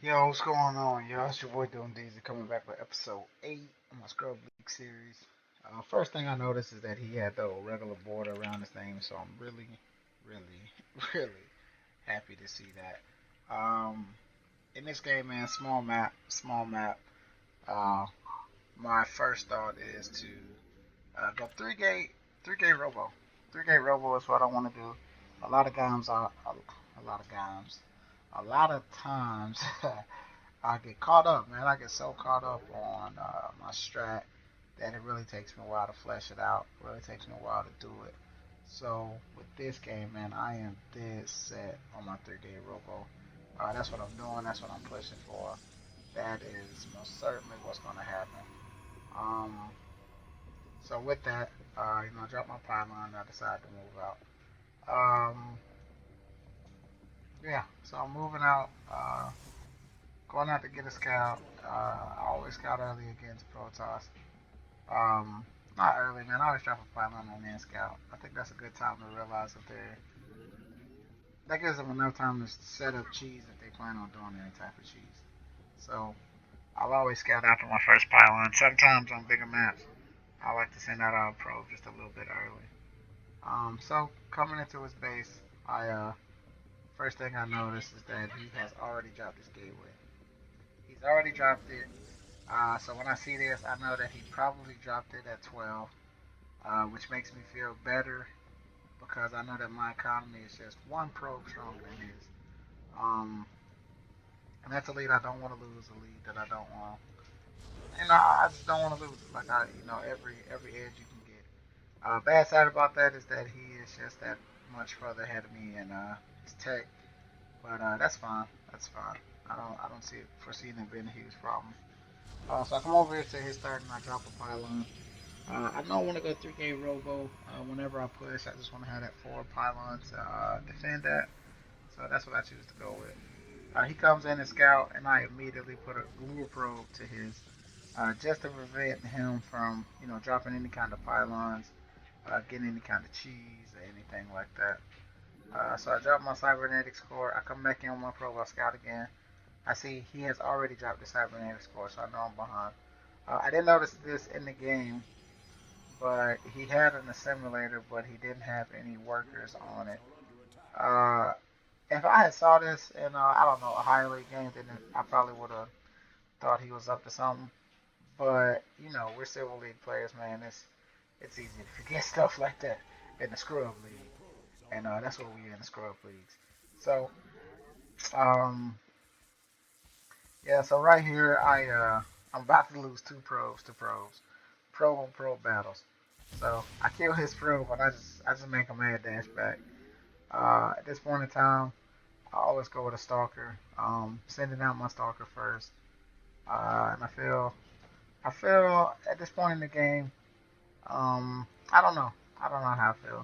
Yo, what's going on, y'all? It's your boy Doing Deezy coming back with episode 8 of my Scrub League series. First thing I noticed is that he had the regular border around his name, so I'm really, really happy to see that. In this game, man, small map, small map. Uh, my first thought is to go three gate robo. Three gate robo is what I want to do. A lot of times, a lot of times, a lot of times. I get caught up, man. I get so caught up on my strat that it really takes me a while to flesh it out. It really takes me a while to do it. So with this game, man, I am dead set on my 3-day robo. That's what I'm doing. That's what I'm pushing for. That is most certainly what's going to happen. Um, so with that, I dropped my pylon and I decided to move out. Um, yeah, so I'm moving out. Going out to get a scout. I always scout early against Protoss. Um, Not early, man. I always drop a pylon on man scout. I think that's a good time to realize if they're. That gives them enough time to set up cheese if they plan on doing any type of cheese. So I'll always scout after my first pylon. Sometimes on bigger maps, I like to send out a probe just a little bit early. So coming into his base, I first thing I noticed is that he has already dropped his gateway. He's already dropped it. So when I see this, I know that he probably dropped it at 12, which makes me feel better because I know that my economy is just one probe stronger than his. Um, and that's a lead I don't want to lose, a lead that I don't want. I just don't want to lose it. Like every edge you can get. Bad side about that is that he is just that much further ahead of me in his tech, but that's fine. That's fine. I don't see it foreseeing it being a huge problem. So I come over here to his third and I drop a pylon. I don't want to go 3K Robo. Whenever I push, I just want to have that forward pylon to defend that. So that's what I choose to go with. He comes in and scout, and I immediately put a lure probe to his, just to prevent him from, dropping any kind of pylons, getting any kind of cheese or anything like that. So I drop my cybernetics core. I come back in with my probe. I scout again. I see he has already dropped the cybernetics core, so I know I'm behind. I didn't notice this in the game, but he had an assimilator, but he didn't have any workers on it. Uh, if I had saw this in, I don't know, a higher league game, then I probably would have thought he was up to something. But we're Civil League players, man. It's easy to forget stuff like that in the scrub league, and that's what we in the scrub leagues. So, um, yeah. So right here, I'm about to lose two probes to probes, probe on probe battles. So I kill his probe, and I just make a mad dash back. At this point in time, I always go with a stalker. Sending out my stalker first, and I feel at this point in the game, I don't know, I don't know how I feel.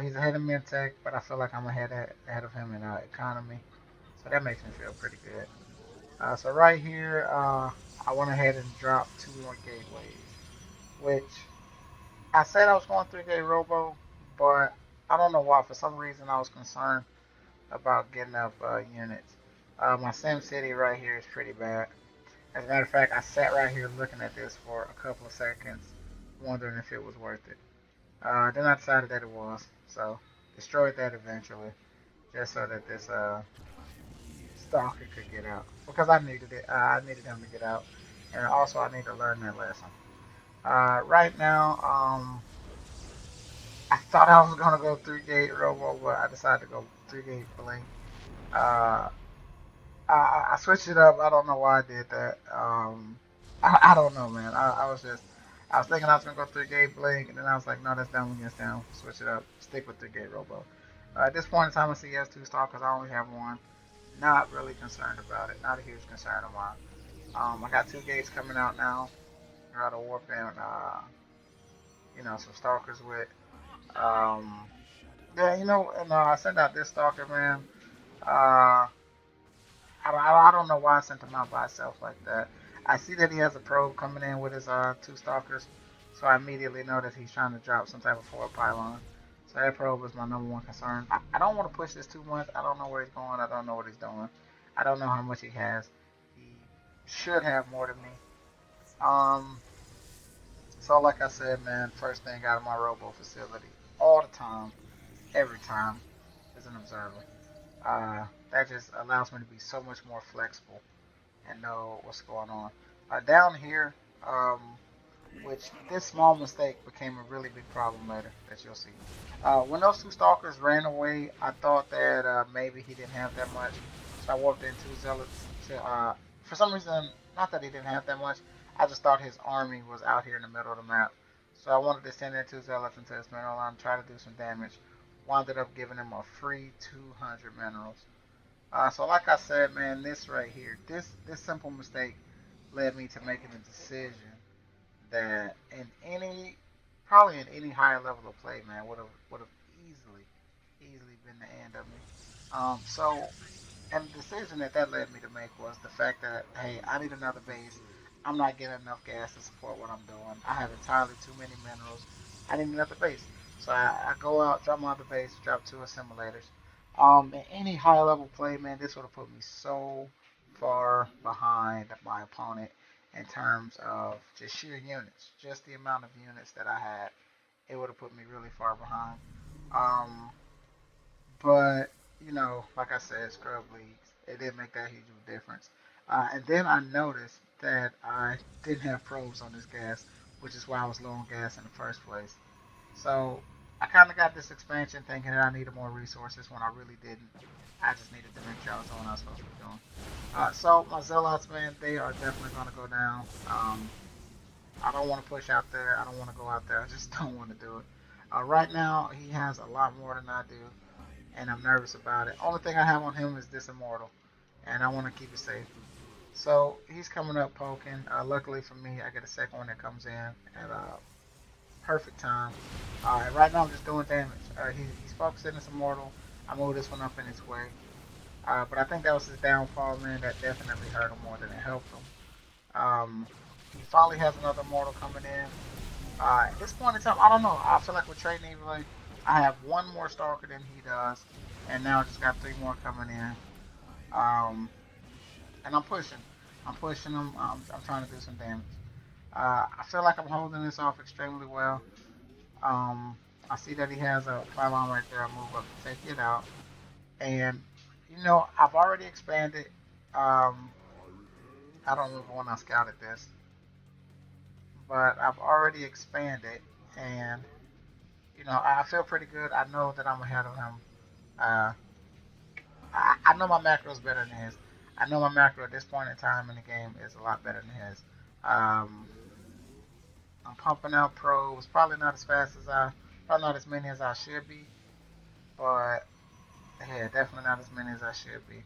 He's ahead of me in tech, but I feel like I'm ahead of him in economy, so that makes me feel pretty good. So right here, I went ahead and dropped two more gateways, which I said I was going 3K Robo, but I don't know why. For some reason, I was concerned about getting up units. My Sim City right here is pretty bad. As a matter of fact, I sat right here looking at this for a couple of seconds, wondering if it was worth it. Then I decided that it was, so destroyed that eventually, just so that this stalker could get out because I needed it. I needed him to get out, and also I need to learn that lesson. Right now, I thought I was gonna go 3 gate robo, but I decided to go 3 gate blink. Uh, I switched it up. I don't know why I did that. I don't know, man. I was thinking I was gonna go 3 gate blink, and then I was like, no, that's down against down. Switch it up. Stick with 3 gate robo. At this point in time, I see he has two stalkers. I only have one. Not really concerned about it. Not a huge concern of mine. I got two gates coming out now. I got a warp and some stalkers with. Um, yeah, and I sent out this stalker, man. Uh, I don't know why I sent him out by itself like that. I see that he has a probe coming in with his two stalkers, so I immediately know that he's trying to drop some type of forward pylon. So that probe is my number one concern. I don't want to push this too much. I don't know where he's going. I don't know what he's doing. I don't know how much he has. should have more than me. Um, so like I said, man, first thing out of my robo facility, all the time, every time, is an observer. That just allows me to be so much more flexible and know what's going on. Down here, um, which this small mistake became a really big problem later that you'll see. When those two stalkers ran away, I thought that maybe he didn't have that much, so I warped in two zealots to. For some reason, not that he didn't have that much, I just thought his army was out here in the middle of the map, so I wanted to send in two zealots into his mineral line, try to do some damage. Wound up giving him a free 200 minerals. So like I said, man, this right here, this simple mistake led me to making a decision that in any probably in any higher level of play, man, would have easily been the end of me. So and the decision that led me to make was the fact that hey, I need another base. I'm not getting enough gas to support what I'm doing. I have entirely too many minerals. I need another base. So I go out, drop my other base, drop two assimilators. In any high level play, man, this would have put me so far behind my opponent in terms of just sheer units, just the amount of units that I had. It would have put me really far behind. Um, but like I said, scrub leagues, it didn't make that huge of a difference. And then I noticed that I didn't have probes on this gas, which is why I was low on gas in the first place. So I kind of got this expansion thinking that I needed more resources when I really didn't. I just needed to make sure I was doing what I was supposed to be doing. So my zealots, man, they are definitely going to go down. I don't want to push out there. I don't want to go out there. I just don't want to do it. Right now, he has a lot more than I do, and I'm nervous about it. Only thing I have on him is this immortal, and I want to keep it safe. So he's coming up poking. Luckily for me, I get a second one that comes in at perfect time. Right now I'm just doing damage. He's focusing this immortal. I move this one up in his way. But I think that was his downfall, man. That definitely hurt him more than it helped him. He finally has another mortal coming in. At this point in time, I don't know. I feel like we're trading evenly. I have one more Stalker than he does, and now I just got three more coming in. Um, and I'm pushing. I'm pushing him. I'm trying to do some damage. I feel like I'm holding this off extremely well. Um, I see that he has a pylon right there. I move up to take it out, and I've already expanded. Um, I don't remember when I scouted this, but I've already expanded, and I feel pretty good. I know that I'm ahead of him. Uh, I know my macro is better than his. I know my macro at this point in time in the game is a lot better than his. Um, I'm pumping out probes, probably not as many as I should be, but yeah, definitely not as many as I should be.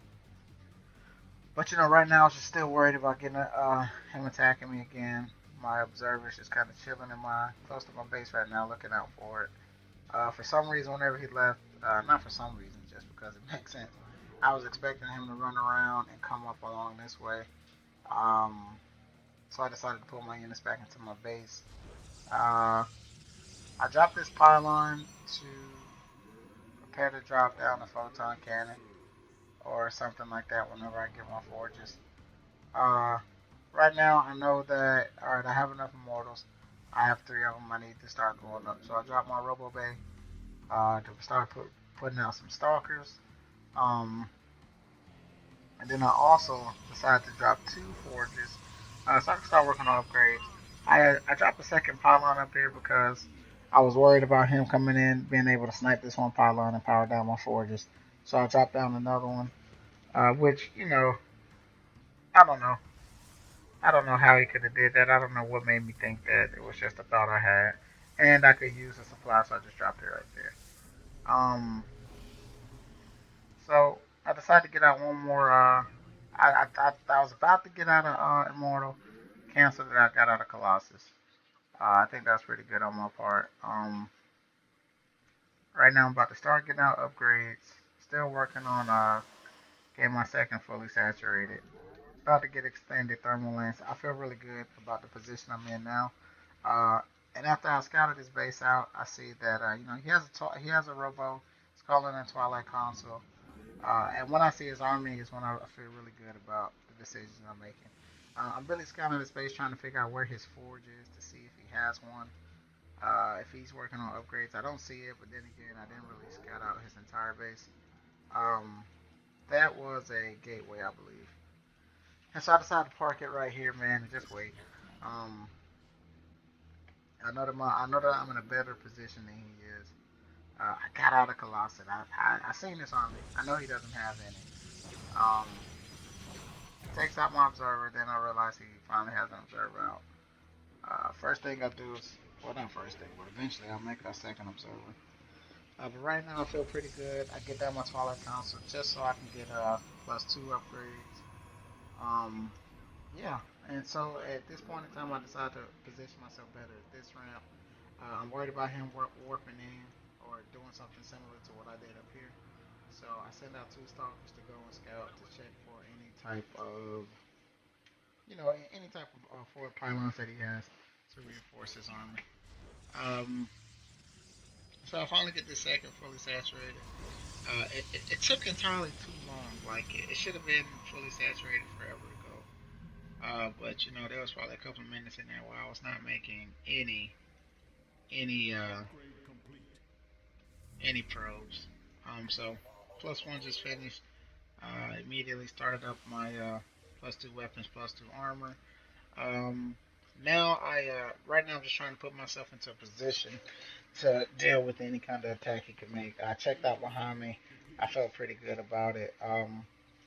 But right now I'm just still worried about getting him attacking me again. My observer's just kind of chilling in my close to my base right now, looking out for it. For some reason, whenever he left, not for some reason, just because it makes sense, I was expecting him to run around and come up along this way. Um, so I decided to pull my units back into my base. Uh, I dropped this pylon to prepare to drop down a photon cannon or something like that whenever I get my forges. Uh, right now, I know that, alright, I have enough immortals. I have three of them I need to start going up. So I dropped my Robo Bay to start putting out some stalkers. Um, and then I also decided to drop two forges so I can start working on upgrades. I dropped a second pylon up here because I was worried about him coming in, being able to snipe this one pylon and power down my forges. So I dropped down another one, which I don't know. I don't know how he could have did that. I don't know what made me think that. It was just a thought I had, and I could use the supply, so I just dropped it right there. Um, so I decided to get out one more. I was about to get out of Immortal, canceled it. I got out of Colossus. I think that's pretty good on my part. Right now I'm about to start getting out upgrades. Still working on getting my second fully saturated. About to get extended thermal lens. I feel really good about the position I'm in now. Uh, and after I scouted his base out, I see that he has a robo. It's calling in Twilight Console. And when I see his army is when I feel really good about the decisions I'm making. I'm really scouting his base, trying to figure out where his forge is to see if he has one. If he's working on upgrades, I don't see it, but then again, I didn't really scout out his entire base. Um, that was a gateway, I believe. And so I decided to park it right here, man, and just wait. Um, I know that I'm in a better position than he is. I got out of Colossus. I seen this army. I know he doesn't have any. He takes out my observer. Then I realize he finally has an observer out. First thing I do is, well, not first thing, but eventually I'll make a second observer. But right now I feel pretty good. I get that my Twilight Council just so I can get +2 upgrades. Um, yeah, and so at this point in time, I decided to position myself better at this ramp. I'm worried about him warping in or doing something similar to what I did up here. So I send out two stalkers to go and scout to check for any type of, any type of forward pylons that he has to reinforce his army. Um, so I finally get this second fully saturated. It took entirely too long. Like it should have been fully saturated forever ago. But there was probably a couple of minutes in there where I was not making any any probes. So +1 just finished. Immediately started up my +2 weapons, +2 armor. Um, now right now I'm just trying to put myself into a position to deal with any kind of attack he could make. I checked out behind me. I felt pretty good about it.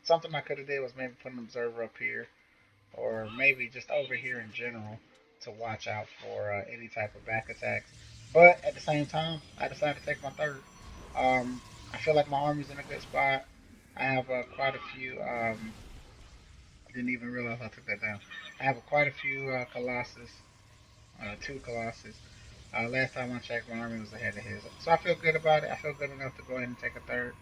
Something I could have did was maybe put an observer up here, or maybe just over here in general to watch out for any type of back attacks. But at the same time, I decided to take my third. I feel like my army's in a good spot. I have quite a few. I didn't even realize I took that down. I have quite a few Colossus, two Colossus. Last time I checked, my army was ahead of his. So I feel good about it. I feel good enough to go ahead and take a third.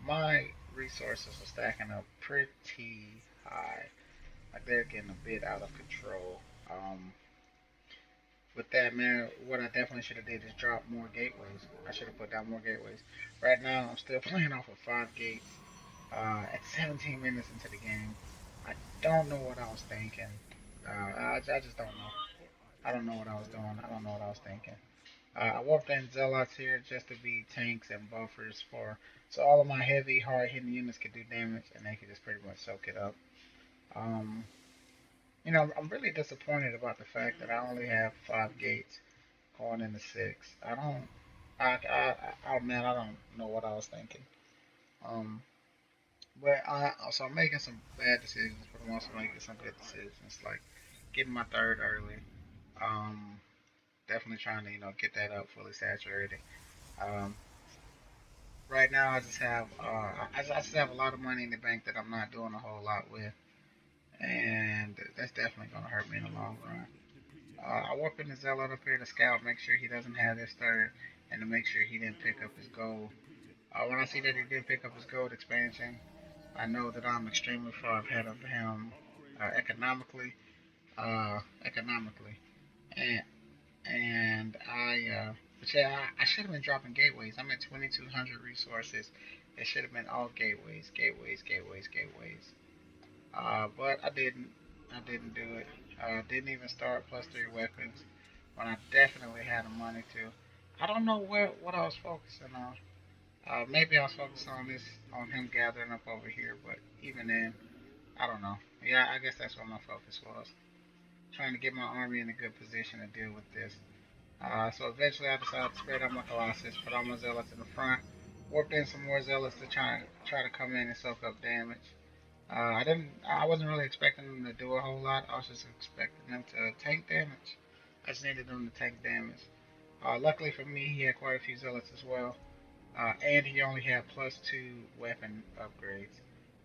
My resources are stacking up pretty high. Like they're getting a bit out of control. With that, man, what I definitely should have did is drop more gateways. I should have put down more gateways. Right now, I'm still playing off of 5 gates. At 17 minutes into the game, I don't know what I was thinking. I just don't know. I don't know what I was doing. I don't know what I was thinking. I warped in Zealots here just to be tanks and buffers for so all of my heavy, hard hitting units could do damage and they could just pretty much soak it up. Um, I'm really disappointed about the fact that I only have 5 gates going into 6. Man, I don't know what I was thinking. Um, but so I'm making some bad decisions, but I'm also making some good decisions, like getting my third early. Um, Definitely trying to get that up fully saturated. Um, right now, I just have a lot of money in the bank that I'm not doing a whole lot with, and that's definitely gonna hurt me in the long run. I work in the zealot up here to scout, make sure he doesn't have this third, and to make sure he didn't pick up his gold. When I see that he didn't pick up his gold expansion, I know that I'm extremely far ahead of him economically. Economically, and but yeah, I should have been dropping gateways. I'm at 2,200 resources. It should have been all gateways, gateways, gateways, gateways. But I didn't. I didn't do it. Didn't even start +3 weapons when I definitely had the money to. I don't know what I was focusing on. Maybe I was focused on him gathering up over here, but even then, I don't know. Yeah, I guess that's what my focus was. Trying to get my army in a good position to deal with this. So eventually I decided to spread out my Colossus, put all my Zealots in the front, warped in some more Zealots to try to come in and soak up damage. I wasn't really expecting them to do a whole lot. I was just expecting them to tank damage. I just needed them to tank damage. Luckily for me, he had quite a few Zealots as well, and he only had +2 weapon upgrades.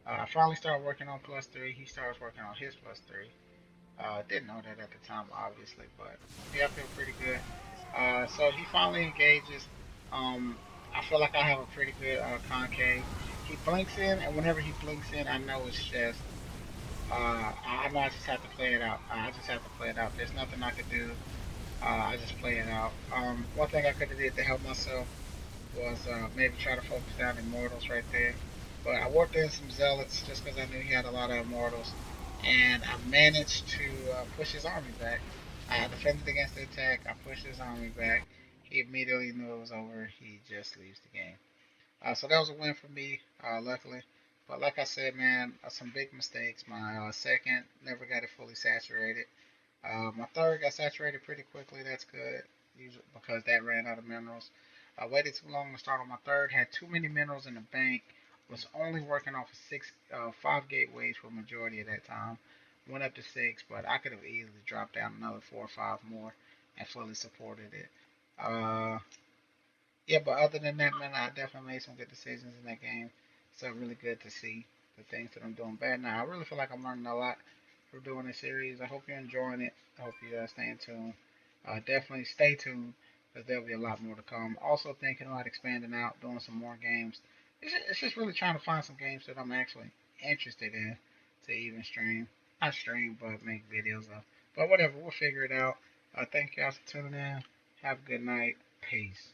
I finally started working on +3. He starts working on his +3. Didn't know that at the time, obviously, but yeah, I feel pretty good. So he finally engages. Um, I feel like I have a pretty good concave. He blinks in, and whenever he blinks in, I know it's just. I know I just have to play it out. I just have to play it out. There's nothing I could do. I just play it out. One thing I could have did to help myself was maybe try to focus down Immortals right there. But I worked in some Zealots just because I knew he had a lot of Immortals. and I managed to push his army back. I defended against the attack. I pushed his army back. He immediately knew it was over. He just leaves the game. So that was a win for me, luckily. But like I said, man, some big mistakes. My second never got it fully saturated. My third got saturated pretty quickly. That's good, usually because that ran out of minerals. I waited too long to start on my third. Had too many minerals in the bank. Was only working off of five gateways for a majority of that time. Went up to six, but I could have easily dropped down another four or five more and fully supported it. Uh, yeah, but other than that, man, I definitely made some good decisions in that game. So really good to see the things that I'm doing bad now. I really feel like I'm learning a lot from doing this series. I hope you're enjoying it. I hope you stay in tune. Definitely stay tuned because there'll be a lot more to come. Also thinking about expanding out, doing some more games. It's just really trying to find some games that I'm actually interested in to even stream. Not stream, but make videos of. But whatever, we'll figure it out. Thank you guys for tuning in. Have a good night. Peace.